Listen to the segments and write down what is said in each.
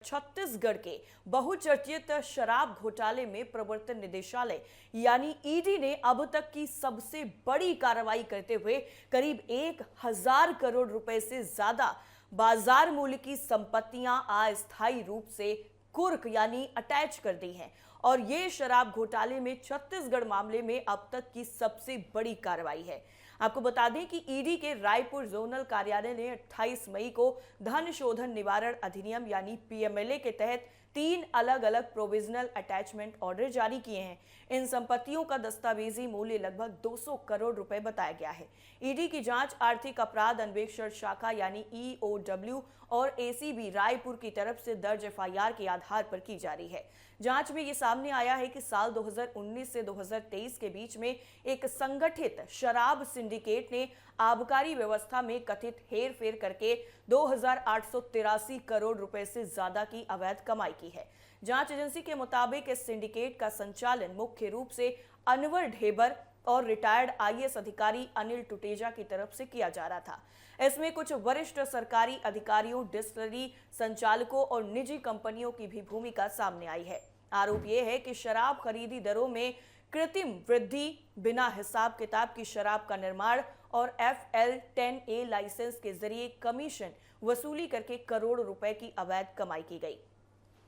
छत्तीसगढ़ के बहुचर्चित शराब घोटाले में प्रवर्तन निदेशालय यानी ईडी ने अब तक की सबसे बड़ी कार्रवाई करते हुए करीब 1,000 करोड़ रुपए से ज्यादा बाजार मूल्य की संपत्तियां अस्थायी रूप से कुर्क यानी अटैच कर दी हैं। और ये शराब घोटाले में छत्तीसगढ़ मामले में अब तक की सबसे बड़ी कार्रवाई है। आपको बता दें कि ईडी के रायपुर जोनल कार्यालय ने 28 मई को धन शोधन निवारण अधिनियम यानी पीएमएलए के तहत 3 अलग अलग प्रोविजनल अटैचमेंट ऑर्डर जारी किए हैं। इन संपत्तियों का दस्तावेजी मूल्य लगभग 200 करोड़ रुपए बताया गया है। ईडी की जांच आर्थिक अपराध अन्वेषण शाखा यानी ईओडब्ल्यू और एसीबी रायपुर की तरफ से दर्ज एफआईआर के आधार पर की जा रही है। जांच में ये सामने आया है कि साल 2019 से 2023 के बीच में एक संगठित शराब सिंडिकेट ने आबकारी व्यवस्था में कथित हेरफेर करके 2,883 करोड़ रुपए से ज्यादा की अवैध कमाई की है। जांच एजेंसी के मुताबिक इस सिंडिकेट का संचालन मुख्य रूप से अनवर ढेबर और रिटायर्ड आईएएस अधिकारी अनिल टुटेजा की तरफ से किया जा रहा था। इसमें कुछ वरिष्ठ सरकारी अधिकारियों, डिस्टिलरी संचालकों और निजी कंपनियों की भी भूमिका सामने आई है। आरोप यह है कि शराब खरीदी दरों में कृत्रिम वृद्धि, बिना हिसाब किताब की शराब का निर्माण और FL10A लाइसेंस के जरिए कमीशन वसूली करके करोड़ रुपए की अवैध कमाई की गई।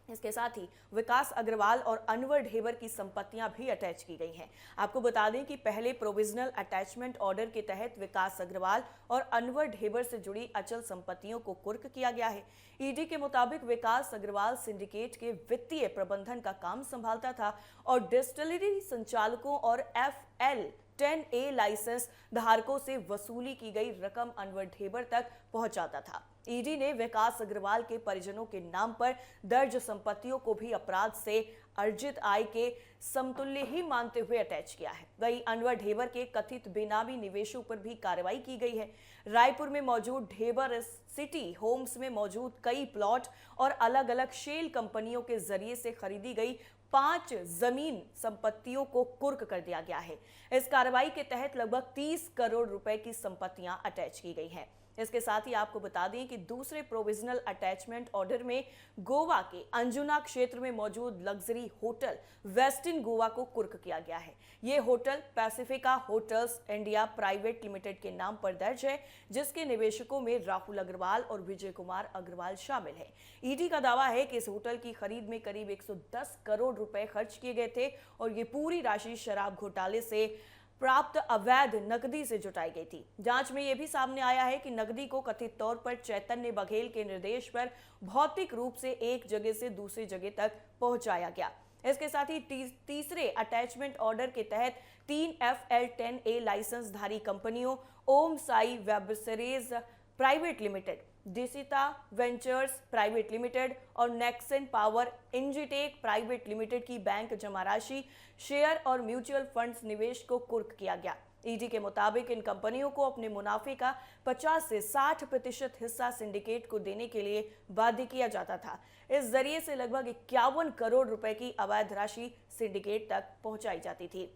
इसके साथ ही विकास अग्रवाल और अनवर ढेबर की संपत्तियां भी अटैच की गई हैं। आपको बता दें कि पहले प्रोविजनल अटैचमेंट ऑर्डर के तहत विकास अग्रवाल और अनवर ढेबर से जुड़ी अचल संपत्तियों को कुर्क किया गया है। ईडी के मुताबिक विकास अग्रवाल सिंडिकेट के वित्तीय प्रबंधन का काम संभालता था और डिस्टिलरी संचालकों और FL10A लाइसेंस धारकों से वसूली की गई रकम अनवर ढेबर तक पहुंचाता था। ईडी ने विकास अग्रवाल के परिजनों के नाम पर दर्ज संपत्तियों को भी अपराध से अर्जित आय के समतुल्य ही मानते हुए अटैच किया है। वहीं अनवर ढेबर के कथित बेनामी निवेशों पर भी कार्रवाई की गई है। रायपुर में मौजूद ढेबर सिटी होम्स में मौजूद कई प्लॉट और अलग अलग शेल कंपनियों के जरिए से खरीदी गई 5 जमीन संपत्तियों को कुर्क कर दिया गया है। इस कार्रवाई के तहत लगभग 30 करोड़ रुपए की संपत्तियां अटैच की गई हैं। इसके साथ ही आपको बता दें कि दूसरे प्रोविजनल अटैचमेंट ऑर्डर में गोवा के अंजुना क्षेत्र में मौजूद लग्जरी होटल वेस्टिन गोवा को कुर्क किया गया है। ये hotel Pacifica hotels India private limited के नाम पर दर्ज है, जिसके निवेशकों में राहुल अग्रवाल और विजय कुमार अग्रवाल शामिल है। ईडी का दावा है कि इस होटल की खरीद में करीब 110 करोड़ रुपए खर्च किए गए थे और ये पूरी राशि शराब घोटाले से प्राप्त अवैध नकदी से जुटाई गई थी। जांच में यह भी सामने आया है कि नकदी को कथित तौर पर चैतन्य बघेल के निर्देश पर भौतिक रूप से एक जगह से दूसरी जगह तक पहुंचाया गया। इसके साथ ही तीसरे अटैचमेंट ऑर्डर के तहत 3 FL10A लाइसेंसधारी कंपनियों Om Sai web series private limited, दिसिता वेंचर्स प्राइवेट लिमिटेड और Nexon power Engitech private limited की बैंक जमा राशि, शेयर और म्यूचुअल फंड्स निवेश को कुर्क किया गया। ईडी के मुताबिक इन कंपनियों को अपने मुनाफे का 50 से 60% हिस्सा सिंडिकेट को देने के लिए बाध्य किया जाता था। इस जरिए से लगभग 51 करोड़ रुपए की अवैध राशि सिंडिकेट तक पहुंचाई जाती थी।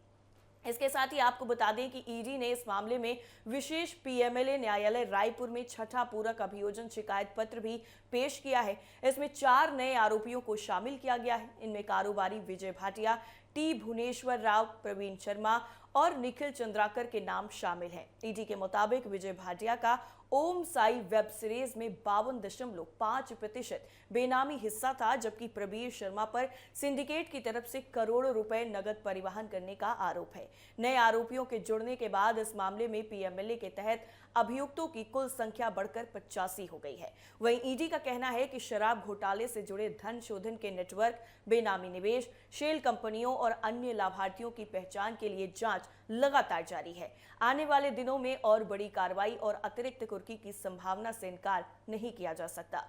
इसके साथ ही आपको बता दें कि ईडी ने इस मामले में विशेष पीएमएलए न्यायालय रायपुर में छठा पूरक अभियोजन शिकायत पत्र भी पेश किया है। इसमें 4 नए आरोपियों को शामिल किया गया है। इनमें कारोबारी विजय भाटिया, टी भुवनेश्वर राव, प्रवीण शर्मा और निखिल चंद्राकर के नाम शामिल हैं। ईडी के मुताबिक विजय भाटिया का ओम साई वेब सीरीज में 52.5% बेनामी हिस्सा था, जबकि प्रवीण शर्मा पर सिंडिकेट की तरफ से करोड़ों रुपए नगद परिवहन करने का आरोप है। नए आरोपियों के जुड़ने के बाद इस मामले में पीएमएलए के तहत अभियुक्तों की कुल संख्या बढ़कर 85 हो गई है। वहीं ईडी का कहना है कि शराब घोटाले से जुड़े धन शोधन के नेटवर्क, बेनामी निवेश, शेल कंपनियों और अन्य लाभार्थियों की पहचान के लिए जांच लगातार जारी है। आने वाले दिनों में और बड़ी कार्रवाई और अतिरिक्त कुर्की की संभावना से इनकार नहीं किया जा सकता।